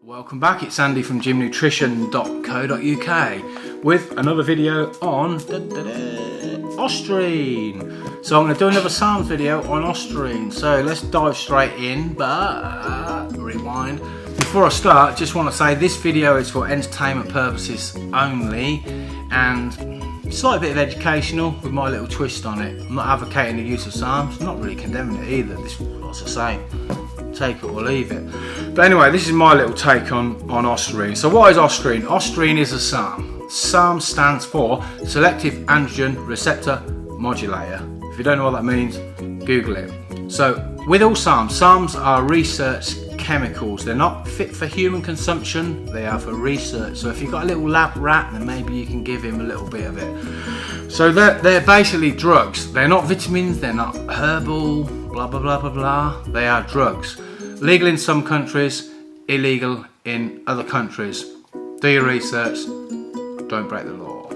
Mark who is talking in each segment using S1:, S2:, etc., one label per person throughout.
S1: Welcome back, it's Andy from gymnutrition.co.uk with another video on Ostarine. So I'm going to do another SARMs video on Ostarine. So let's dive straight in, but rewind. Before I start, just want to say this video is for entertainment purposes only and slight bit of educational with my little twist on it. I'm not advocating the use of SARMs, not really condemning it either. This is what's I say. Take it or leave it. But anyway, this is my little take on Ostarine. So what is Ostarine? Ostarine is a SARM. SARM stands for Selective Androgen Receptor Modulator. If you don't know what that means, Google it. So with all SARMs are research chemicals. They're not fit for human consumption, they are for research. So if you've got a little lab rat, then maybe you can give him a little bit of it. So they're basically drugs. They're not vitamins, they're not herbal, blah blah blah blah blah. They are drugs. Legal in some countries, illegal in other countries. Do your research, don't break the law.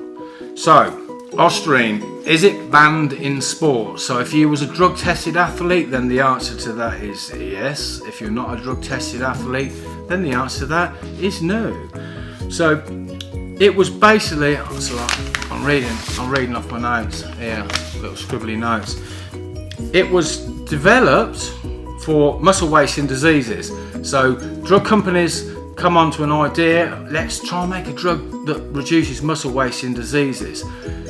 S1: So, Ostarine, is it banned in sport? So if you was a drug tested athlete, then the answer to that is yes. If you're not a drug tested athlete, then the answer to that is no. So it was basically, I'm reading off my notes here, little scribbly notes. It was developed for muscle wasting diseases. So drug companies come onto an idea, let's try and make a drug that reduces muscle wasting diseases.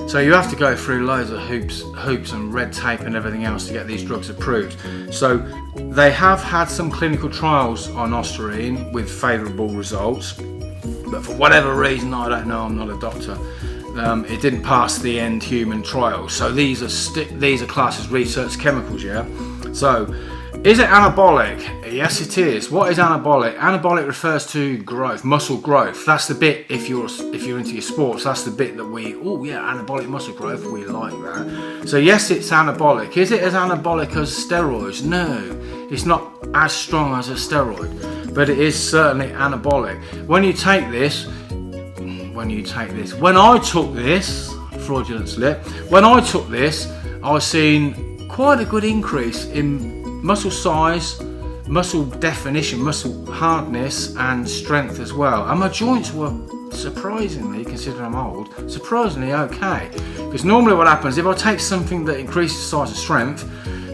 S1: So you have to go through loads of hoops and red tape and everything else to get these drugs approved. So they have had some clinical trials on Ostarine with favourable results, but for whatever reason, I don't know, I'm not a doctor, it didn't pass the end human trials. So these are classed as research chemicals, yeah? So is it anabolic? Yes, it is. What is anabolic? Anabolic refers to growth, muscle growth. That's the bit, if you're into your sports, that's the bit that anabolic muscle growth, we like that. So yes, it's anabolic. Is it as anabolic as steroids? No, it's not as strong as a steroid, but it is certainly anabolic. When I took this, fraudulent slip, when I took this, I seen quite a good increase in muscle size, muscle definition, muscle hardness and strength as well. And my joints were surprisingly, considering I'm old, surprisingly okay. Because normally what happens, if I take something that increases the size and strength,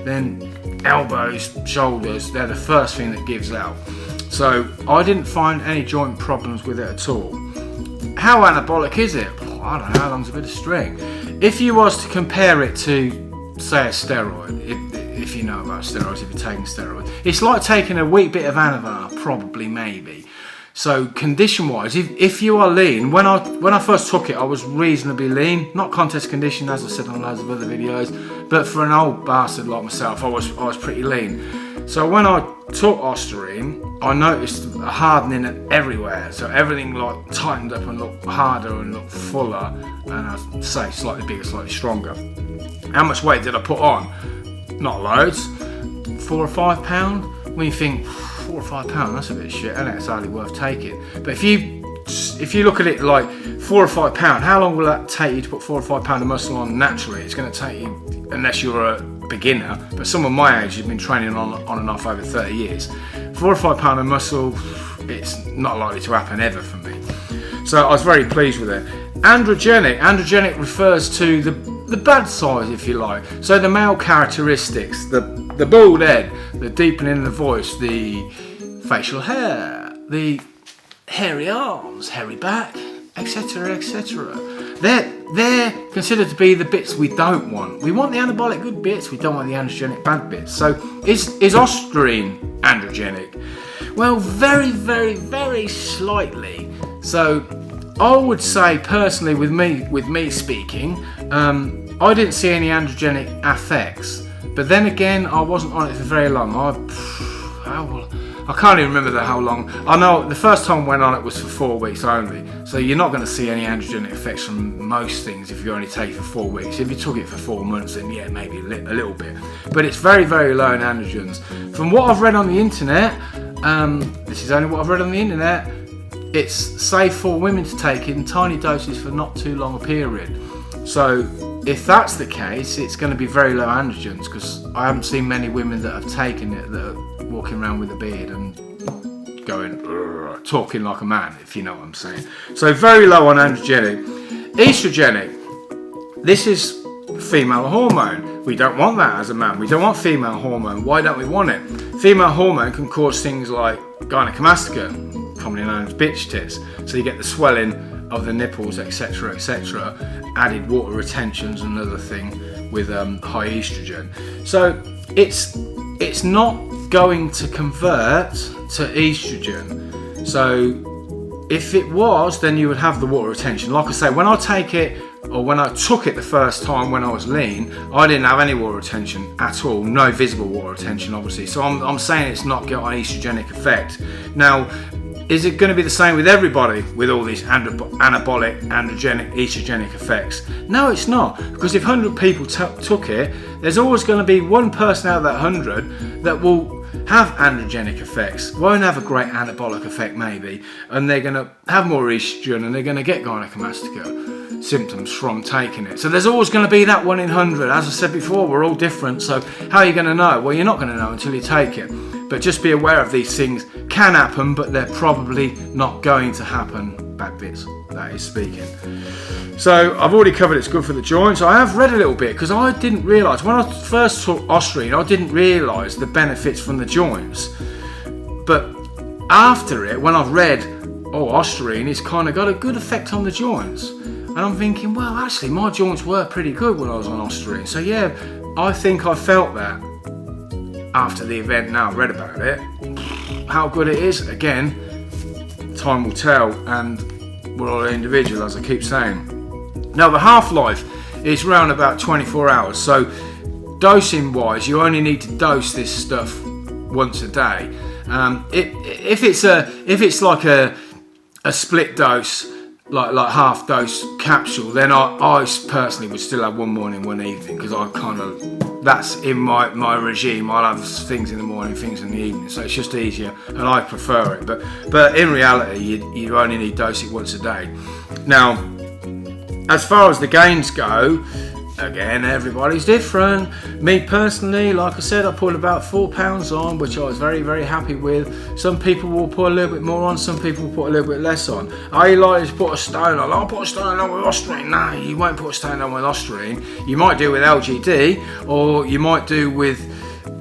S1: then elbows, shoulders, they're the first thing that gives out. So I didn't find any joint problems with it at all. How anabolic is it? I don't know, how long's a bit of string? If you was to compare it to, say, a steroid, if you know about steroids, if you're taking steroids, it's like taking a weak bit of Anavar, probably, maybe. So condition-wise, if you are lean, when I first took it, I was reasonably lean, not contest condition, as I said on loads of other videos, but for an old bastard like myself, I was pretty lean. So when I took Ostarine, I noticed a hardening everywhere. So everything like tightened up and looked harder and looked fuller, and I'd say slightly bigger, slightly stronger. How much weight did I put on? Not loads, 4 or 5 pounds. When you think 4 or 5 pounds, that's a bit of shit, and it's hardly worth taking. But if you look at it like 4 or 5 pounds, how long will that take you to put 4 or 5 pounds of muscle on naturally? It's going to take you, unless you're a beginner, but someone my age who's been training on and off over 30 years, 4 or 5 pounds of muscle, it's not likely to happen ever for me. So I was very pleased with it. Androgenic refers to the bad side, if you like. So the male characteristics, the bald head, the deepening in the voice, the facial hair, the hairy arms, hairy back, etc., etc. They're considered to be the bits we don't want. We want the anabolic good bits, we don't want the androgenic bad bits. So is Ostarine androgenic? Well, very, very, very slightly. So I would say personally, with me speaking, I didn't see any androgenic effects. But then again, I wasn't on it for very long. I can't even remember how long. I know the first time I went on it was for 4 weeks only. So you're not going to see any androgenic effects from most things if you only take it for 4 weeks. If you took it for 4 months, then yeah, maybe a little bit. But it's very, very low in androgens. From what I've read on the internet, this is only what I've read on the internet, it's safe for women to take in tiny doses for not too long a period. So if that's the case, it's going to be very low androgens, because I haven't seen many women that have taken it that are walking around with a beard and going, talking like a man, if you know what I'm saying. So very low on androgenic. Estrogenic, this is female hormone. We don't want that as a man. We don't want female hormone. Why don't we want it? Female hormone can cause things like gynecomastia, commonly known as bitch tits. So you get the swelling of the nipples, etc., etc., added water retention's another thing with high estrogen. So it's not going to convert to estrogen. So if it was, then you would have the water retention. Like I say, when I take it, or when I took it the first time when I was lean, I didn't have any water retention at all, no visible water retention obviously. So I'm saying it's not got an estrogenic effect. Now, is it going to be the same with everybody with all these anabolic, androgenic, estrogenic effects? No, it's not, because if 100 people took it, there's always going to be one person out of that 100 that will have androgenic effects, won't have a great anabolic effect maybe, and they're going to have more estrogen and they're going to get gynecomastia symptoms from taking it. So there's always going to be that 1 in 100. As I said before, we're all different, so how are you going to know? Well, you're not going to know until you take it. But just be aware of these things can happen, but they're probably not going to happen. Bad bits, that is speaking. So I've already covered it's good for the joints. I have read a little bit because I didn't realise, when I first took Ostarine, I didn't realise the benefits from the joints. But after it, when I've read, Ostarine, it's kind of got a good effect on the joints. And I'm thinking, well, actually, my joints were pretty good when I was on Ostarine. So yeah, I think I felt that after the event. Now I've read about it. How good it is, again, time will tell, and we're all individual, as I keep saying. Now the half-life is around about 24 hours. So dosing wise, you only need to dose this stuff once a day. If it's like a split dose, like half dose capsule, then I personally would still have one morning, one evening, because I kind of, that's in my regime. I'll have things in the morning, things in the evening, so it's just easier and I prefer it. But in reality, you only need to dose it once a day. Now, as far as the gains go, again, everybody's different. Me personally, like I said, I put about 4 pounds on, which I was very, very happy with. Some people will put a little bit more on, some people will put a little bit less on. Are you likely to put a stone on? I'll put a stone on with Ostarine. No, you won't put a stone on with Ostarine. You might do with LGD, or you might do with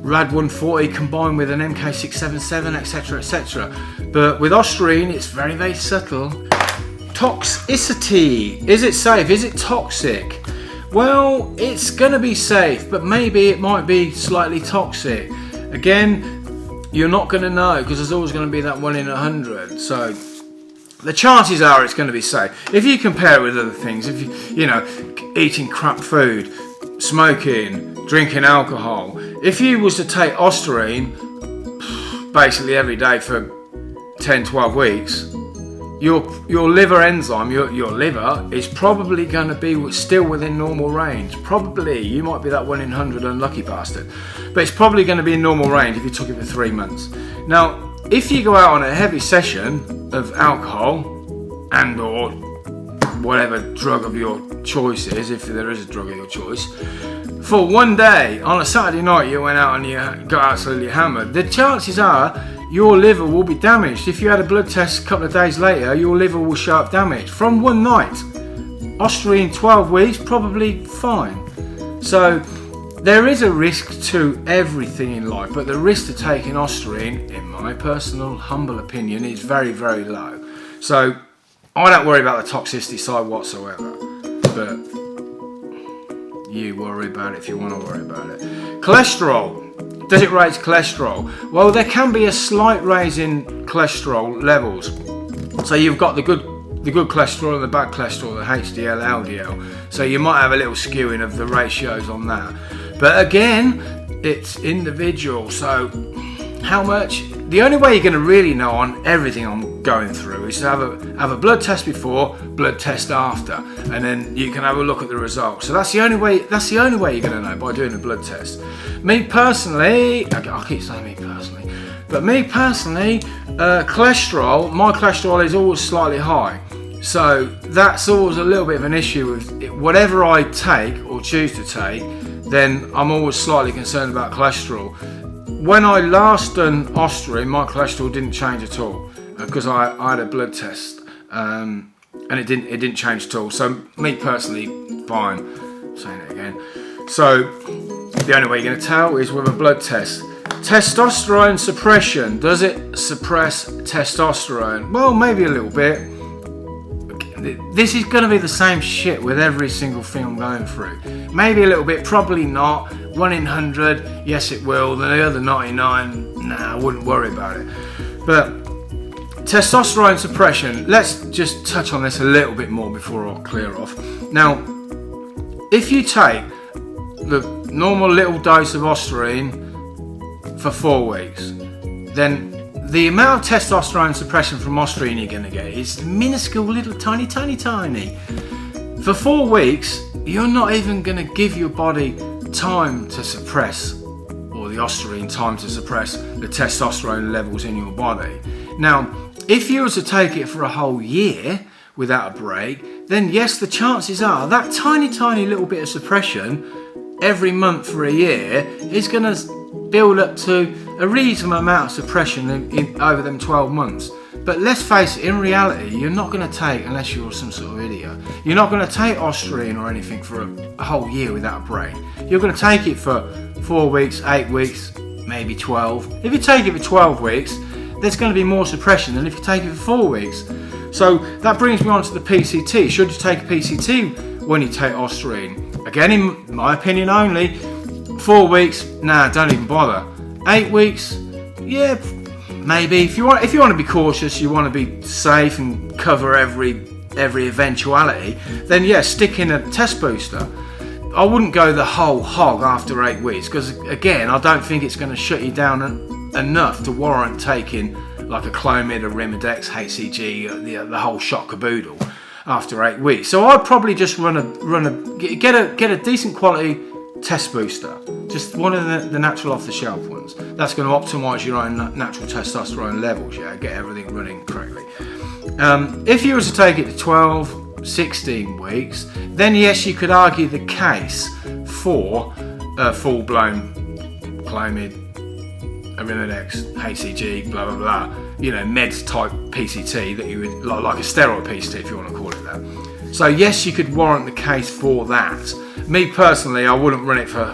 S1: Rad 140 combined with an MK677, etc., etc. But with Ostarine, it's very, very subtle. Toxicity. Is it safe? Is it toxic? Well, it's going to be safe, but maybe it might be slightly toxic. Again, you're not going to know, because there's always going to be that 1 in 100. So the chances are it's going to be safe. If you compare it with other things, if you know, eating crap food, smoking, drinking alcohol, if you was to take Ostarine basically every day for 10, 12 weeks, your liver enzyme, your liver is probably going to be still within normal range. Probably, you might be that 1 in 100 unlucky bastard, but it's probably going to be in normal range if you took it for 3 months. Now, if you go out on a heavy session of alcohol and or whatever drug of your choice is, if there is a drug of your choice, for 1 day, on a Saturday night you went out and you got absolutely hammered, the chances are your liver will be damaged. If you had a blood test a couple of days later, your liver will show up damaged from 1 night. Ostarine 12 weeks, probably fine. So there is a risk to everything in life, but the risk to taking Ostarine, in my personal humble opinion, is very, very low. So I don't worry about the toxicity side whatsoever, but you worry about it if you want to worry about it. Cholesterol. Does it raise cholesterol? Well, there can be a slight raise in cholesterol levels. So you've got the good cholesterol and the bad cholesterol, the HDL, LDL. So you might have a little skewing of the ratios on that. But again, it's individual. So how much? The only way you're going to really know on everything I'm going through is to have a blood test before, blood test after, and then you can have a look at the results. So that's the only way. That's the only way you're going to know, by doing a blood test. Me personally, I keep saying me personally, but me personally, cholesterol. My cholesterol is always slightly high, so that's always a little bit of an issue with it. Whatever I take or choose to take, then I'm always slightly concerned about cholesterol. when I last done Ostarine, my cholesterol didn't change at all because I had a blood test and it didn't change at all. So me personally, fine. I'm saying it again. So the only way you're going to tell is with a blood test. Testosterone suppression, does it suppress testosterone? Well, maybe a little bit. This is going to be the same shit with every single thing I'm going through. Maybe a little bit, probably not. 1 in 100, yes it will. The other 99, nah, I wouldn't worry about it. But testosterone suppression, let's just touch on this a little bit more before I clear off. Now, if you take the normal little dose of Ostarine for 4 weeks, then the amount of testosterone suppression from Ostarine you're going to get is minuscule, little, tiny. For 4 weeks, you're not even going to give your body time to suppress, or the Ostarine time to suppress the testosterone levels in your body. Now, if you were to take it for a whole year without a break, then yes, the chances are that tiny little bit of suppression every month for a year is going to build up to a reasonable amount of suppression over them 12 months. But let's face it, in reality, you're not going to take, unless you're some sort of idiot, you're not going to take Ostarine or anything for a whole year without a break. You're going to take it for 4 weeks, 8 weeks, maybe 12. If you take it for 12 weeks, there's going to be more suppression than if you take it for 4 weeks. So that brings me on to the PCT. Should you take a PCT when you take Ostarine? Again, in my opinion only, 4 weeks, nah, don't even bother. 8 weeks, yeah, maybe. If you want to be cautious, you want to be safe and cover every eventuality, then yeah, stick in a test booster. I wouldn't go the whole hog after 8 weeks because, again, I don't think it's going to shut you down enough to warrant taking like a Clomid, a Rimidex, HCG, the whole shot caboodle after 8 weeks. So I'd probably just get a decent quality test booster, just one of the natural off-the-shelf ones. That's going to optimize your own natural testosterone levels, yeah, get everything running correctly. If you were to take it to 12, 16 weeks, then yes, you could argue the case for full-blown Clomid, Arimidex, HCG, blah blah blah, you know, meds type PCT that you would like a steroid PCT if you want to call it that. So yes, you could warrant the case for that. Me personally, I wouldn't run it for.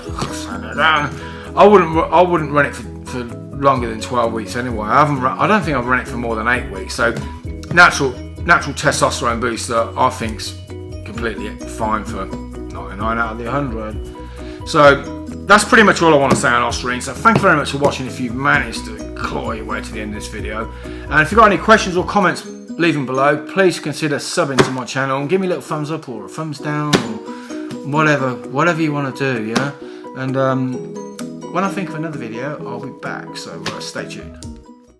S1: I wouldn't run it for longer than 12 weeks anyway. I don't think I've run it for more than 8 weeks. So natural testosterone booster, I think's completely fine for 99 out of the 100. So that's pretty much all I want to say on Ostarine. So thank you very much for watching if you've managed to claw your way to the end of this video. And if you've got any questions or comments, leave them below. Please consider subbing to my channel and give me a little thumbs up or a thumbs down or whatever you want to do, yeah? And when I think of another video, I'll be back, so stay tuned.